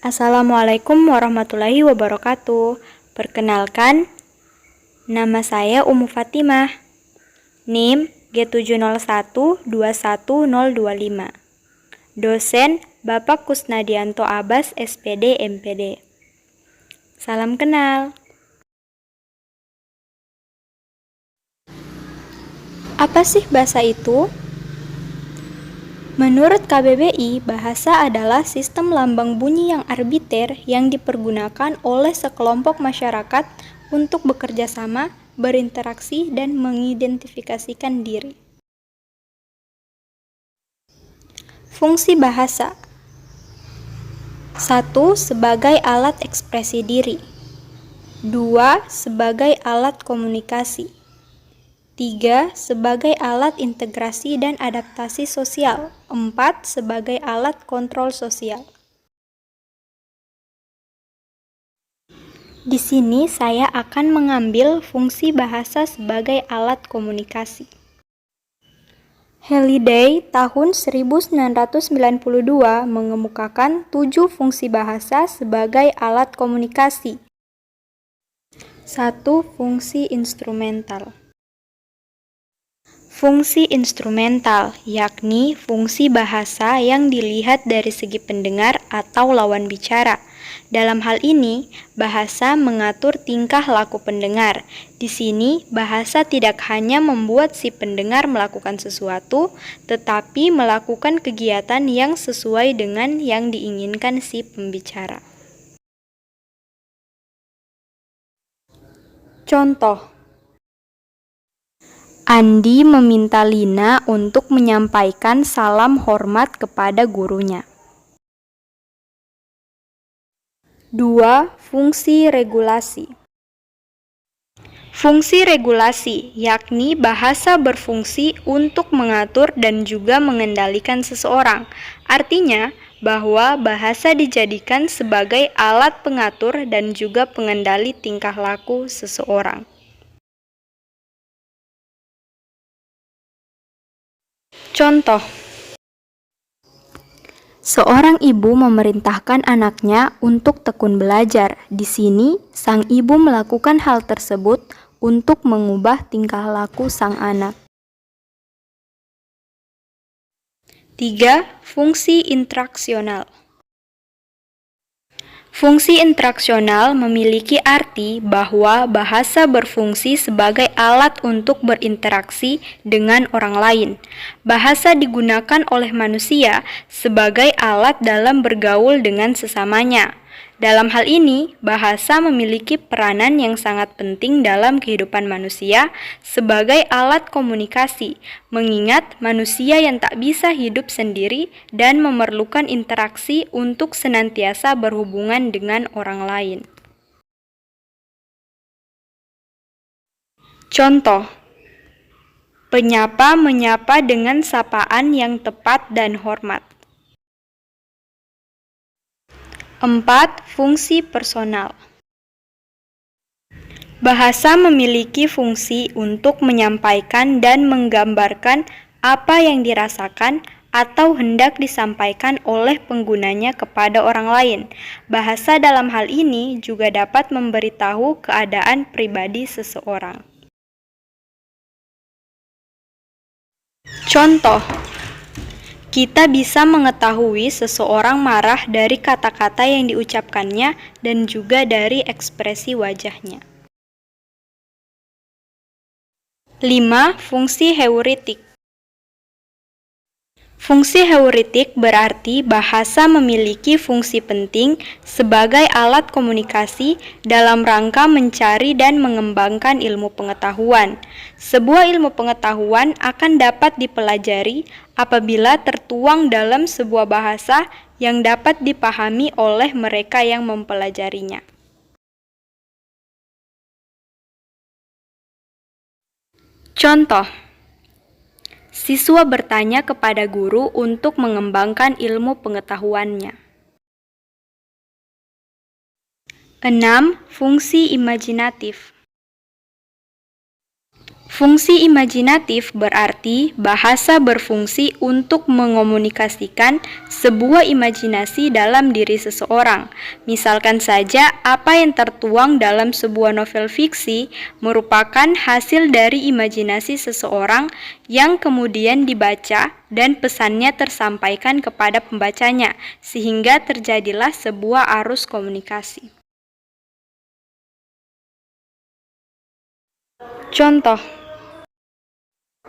Assalamualaikum warahmatullahi wabarakatuh. Perkenalkan, nama saya Umu Fatimah. NIM G701-21025. Dosen Bapak Kusnadianto Abbas, SPD, MPD. Salam kenal. Apa sih bahasa itu? Menurut KBBI, bahasa adalah sistem lambang bunyi yang arbiter yang dipergunakan oleh sekelompok masyarakat untuk bekerja sama, berinteraksi, dan mengidentifikasikan diri. Fungsi bahasa. 1. Sebagai alat ekspresi diri. 2. Sebagai alat komunikasi. 3. Sebagai alat integrasi dan adaptasi sosial. 4. Sebagai alat kontrol sosial. Di sini saya akan mengambil fungsi bahasa sebagai alat komunikasi. Halliday tahun 1992 mengemukakan 7 fungsi bahasa sebagai alat komunikasi. 1. Fungsi instrumental. Fungsi instrumental, yakni fungsi bahasa yang dilihat dari segi pendengar atau lawan bicara. Dalam hal ini, bahasa mengatur tingkah laku pendengar. Di sini, bahasa tidak hanya membuat si pendengar melakukan sesuatu, tetapi melakukan kegiatan yang sesuai dengan yang diinginkan si pembicara. Contoh. Andi meminta Lina untuk menyampaikan salam hormat kepada gurunya. 2. Fungsi regulasi. Fungsi regulasi, yakni bahasa berfungsi untuk mengatur dan juga mengendalikan seseorang. Artinya, bahwa bahasa dijadikan sebagai alat pengatur dan juga pengendali tingkah laku seseorang. Contoh. Seorang ibu memerintahkan anaknya untuk tekun belajar. Di sini, sang ibu melakukan hal tersebut untuk mengubah tingkah laku sang anak. 3. Fungsi interaksional. Fungsi interaksional memiliki arti bahwa bahasa berfungsi sebagai alat untuk berinteraksi dengan orang lain. Bahasa digunakan oleh manusia sebagai alat dalam bergaul dengan sesamanya. Dalam hal ini, bahasa memiliki peranan yang sangat penting dalam kehidupan manusia sebagai alat komunikasi, mengingat manusia yang tak bisa hidup sendiri dan memerlukan interaksi untuk senantiasa berhubungan dengan orang lain. Contoh. Penyapa menyapa dengan sapaan yang tepat dan hormat. 4. Fungsi personal. Bahasa memiliki fungsi untuk menyampaikan dan menggambarkan apa yang dirasakan atau hendak disampaikan oleh penggunanya kepada orang lain. Bahasa dalam hal ini juga dapat memberitahu keadaan pribadi seseorang. Contoh. Kita bisa mengetahui seseorang marah dari kata-kata yang diucapkannya dan juga dari ekspresi wajahnya. 5. Fungsi heuristik. Fungsi heuristik berarti bahasa memiliki fungsi penting sebagai alat komunikasi dalam rangka mencari dan mengembangkan ilmu pengetahuan. Sebuah ilmu pengetahuan akan dapat dipelajari apabila tertuang dalam sebuah bahasa yang dapat dipahami oleh mereka yang mempelajarinya. Contoh. Siswa bertanya kepada guru untuk mengembangkan ilmu pengetahuannya. 6. Fungsi imajinatif. Fungsi imajinatif berarti bahasa berfungsi untuk mengomunikasikan sebuah imajinasi dalam diri seseorang. Misalkan saja, apa yang tertuang dalam sebuah novel fiksi merupakan hasil dari imajinasi seseorang yang kemudian dibaca dan pesannya tersampaikan kepada pembacanya, sehingga terjadilah sebuah arus komunikasi. Contoh.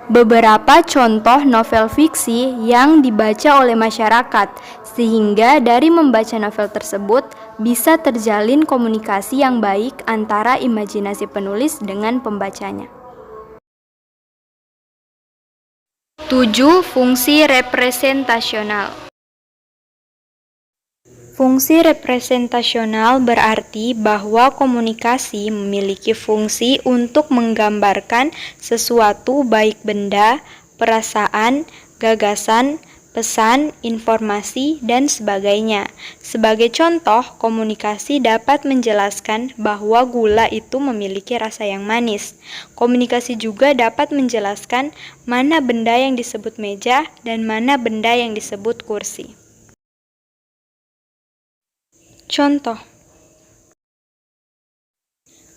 Beberapa contoh novel fiksi yang dibaca oleh masyarakat, sehingga dari membaca novel tersebut bisa terjalin komunikasi yang baik antara imajinasi penulis dengan pembacanya. 7. Fungsi representasional. Fungsi representasional berarti bahwa komunikasi memiliki fungsi untuk menggambarkan sesuatu baik benda, perasaan, gagasan, pesan, informasi, dan sebagainya. Sebagai contoh, komunikasi dapat menjelaskan bahwa gula itu memiliki rasa yang manis. Komunikasi juga dapat menjelaskan mana benda yang disebut meja dan mana benda yang disebut kursi. Contoh.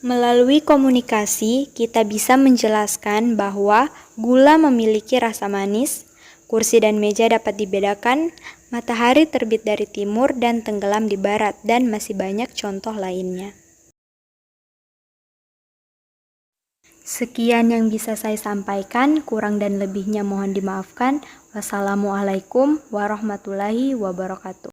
Melalui komunikasi, kita bisa menjelaskan bahwa gula memiliki rasa manis, kursi dan meja dapat dibedakan, matahari terbit dari timur dan tenggelam di barat, dan masih banyak contoh lainnya. Sekian yang bisa saya sampaikan, kurang dan lebihnya mohon dimaafkan. Wassalamualaikum warahmatullahi wabarakatuh.